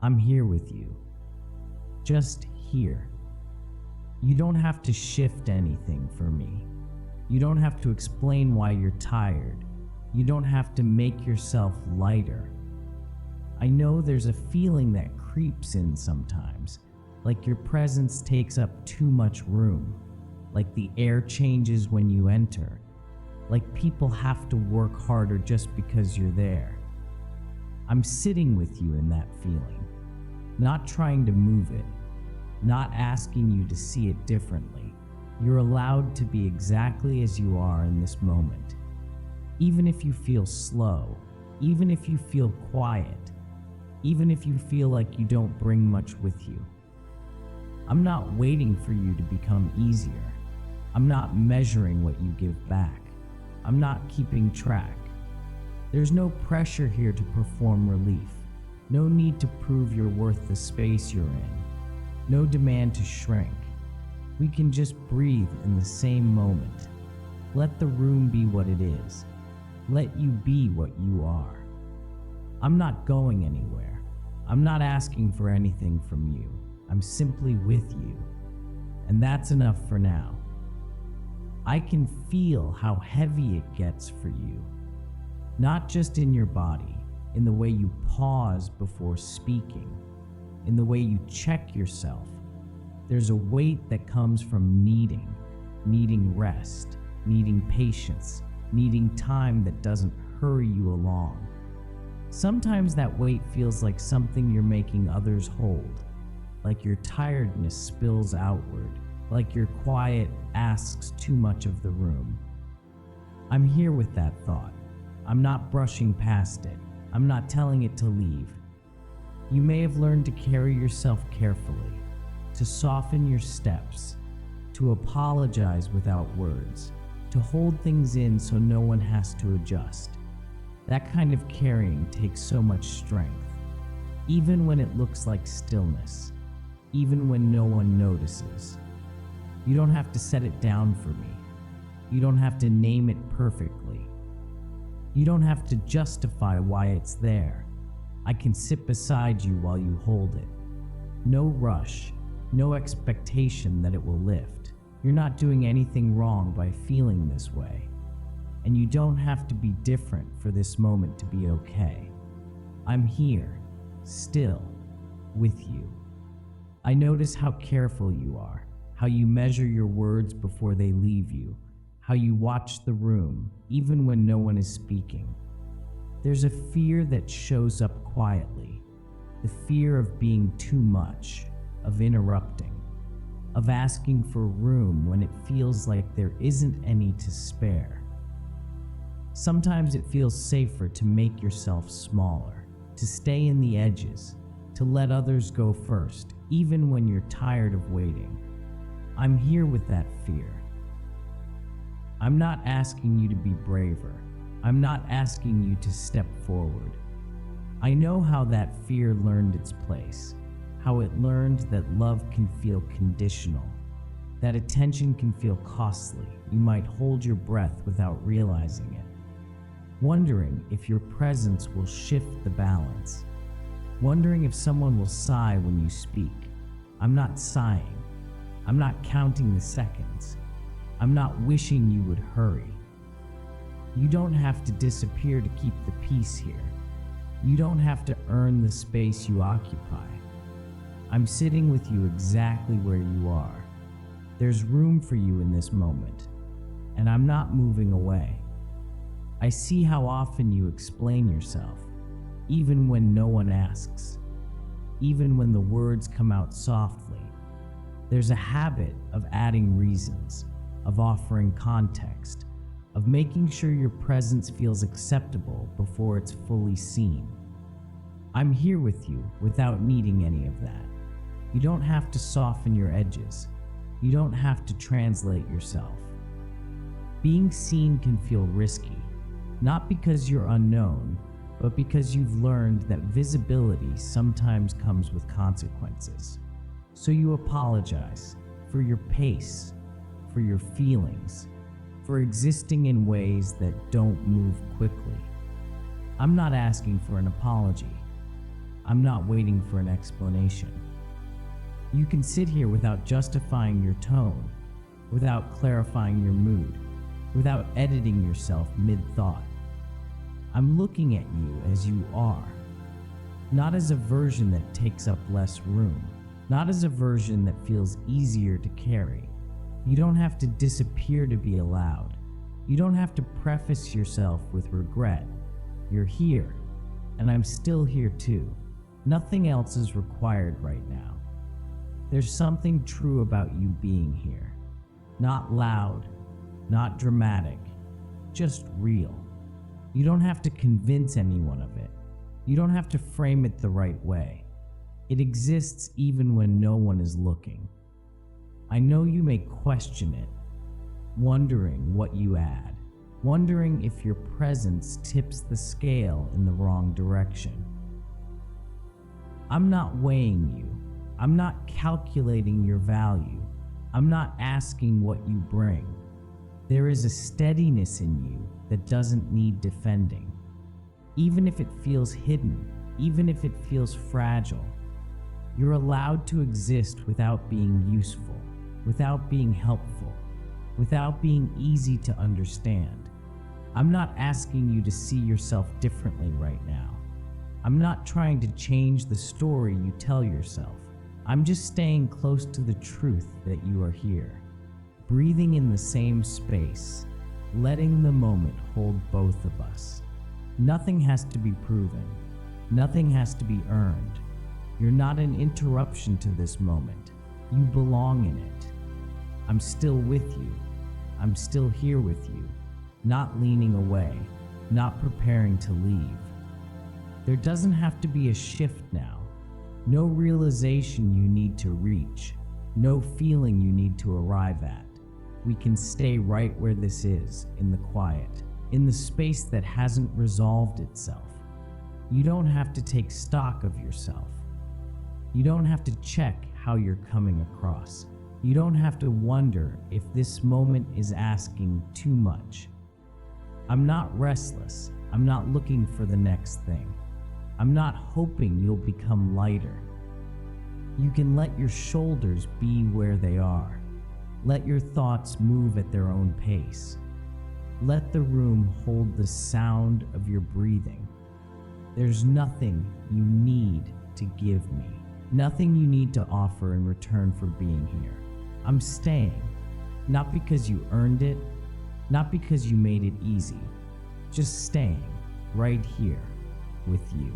I'm here with you. Just here. You don't have to shift anything for me. You don't have to explain why you're tired. You don't have to make yourself lighter. I know there's a feeling that creeps in sometimes, like your presence takes up too much room, like the air changes when you enter, like people have to work harder just because you're there. I'm sitting with you in that feeling, not trying to move it, not asking you to see it differently. You're allowed to be exactly as you are in this moment. Even if you feel slow, even if you feel quiet, even if you feel like you don't bring much with you. I'm not waiting for you to become easier. I'm not measuring what you give back. I'm not keeping track. There's no pressure here to perform relief. No need to prove you're worth the space you're in. No demand to shrink. We can just breathe in the same moment. Let the room be what it is. Let you be what you are. I'm not going anywhere. I'm not asking for anything from you. I'm simply with you. And that's enough for now. I can feel how heavy it gets for you. Not just in your body, in the way you pause before speaking, in the way you check yourself. There's a weight that comes from needing rest, needing patience, needing time that doesn't hurry you along. Sometimes that weight feels like something you're making others hold, like your tiredness spills outward, like your quiet asks too much of the room. I'm here with that thought. I'm not brushing past it. I'm not telling it to leave. You may have learned to carry yourself carefully, to soften your steps, to apologize without words, to hold things in so no one has to adjust. That kind of carrying takes so much strength, even when it looks like stillness, even when no one notices. You don't have to set it down for me. You don't have to name it perfectly. You don't have to justify why it's there. I can sit beside you while you hold it. No rush, no expectation that it will lift. You're not doing anything wrong by feeling this way. And you don't have to be different for this moment to be okay. I'm here, still, with you. I notice how careful you are, how you measure your words before they leave you, how you watch the room, even when no one is speaking. There's a fear that shows up quietly, the fear of being too much, of interrupting, of asking for room when it feels like there isn't any to spare. Sometimes it feels safer to make yourself smaller, to stay in the edges, to let others go first, even when you're tired of waiting. I'm here with that fear. I'm not asking you to be braver. I'm not asking you to step forward. I know how that fear learned its place, how it learned that love can feel conditional, that attention can feel costly. You might hold your breath without realizing it, wondering if your presence will shift the balance, wondering if someone will sigh when you speak. I'm not sighing. I'm not counting the seconds. I'm not wishing you would hurry. You don't have to disappear to keep the peace here. You don't have to earn the space you occupy. I'm sitting with you exactly where you are. There's room for you in this moment, and I'm not moving away. I see how often you explain yourself, even when no one asks, even when the words come out softly. There's a habit of adding reasons, of offering context, of making sure your presence feels acceptable before it's fully seen. I'm here with you without needing any of that. You don't have to soften your edges. You don't have to translate yourself. Being seen can feel risky, not because you're unknown, but because you've learned that visibility sometimes comes with consequences. So you apologize for your pace, for your feelings, for existing in ways that don't move quickly. I'm not asking for an apology. I'm not waiting for an explanation. You can sit here without justifying your tone, without clarifying your mood, without editing yourself mid-thought. I'm looking at you as you are, not as a version that takes up less room, not as a version that feels easier to carry. You don't have to disappear to be allowed. You don't have to preface yourself with regret. You're here, and I'm still here too. Nothing else is required right now. There's something true about you being here. Not loud, not dramatic, just real. You don't have to convince anyone of it. You don't have to frame it the right way. It exists even when no one is looking. I know you may question it, wondering what you add, wondering if your presence tips the scale in the wrong direction. I'm not weighing you. I'm not calculating your value. I'm not asking what you bring. There is a steadiness in you that doesn't need defending. Even if it feels hidden, even if it feels fragile, you're allowed to exist without being useful, without being helpful, without being easy to understand. I'm not asking you to see yourself differently right now. I'm not trying to change the story you tell yourself. I'm just staying close to the truth that you are here, breathing in the same space, letting the moment hold both of us. Nothing has to be proven. Nothing has to be earned. You're not an interruption to this moment. You belong in it. I'm still with you. I'm still here with you, not leaning away, not preparing to leave. There doesn't have to be a shift now. No realization you need to reach. No feeling you need to arrive at. We can stay right where this is, in the quiet, in the space that hasn't resolved itself. You don't have to take stock of yourself. You don't have to check how you're coming across. You don't have to wonder if this moment is asking too much. I'm not restless. I'm not looking for the next thing. I'm not hoping you'll become lighter. You can let your shoulders be where they are. Let your thoughts move at their own pace. Let the room hold the sound of your breathing. There's nothing you need to give me, nothing you need to offer in return for being here. I'm staying, not because you earned it, not because you made it easy, just staying right here with you.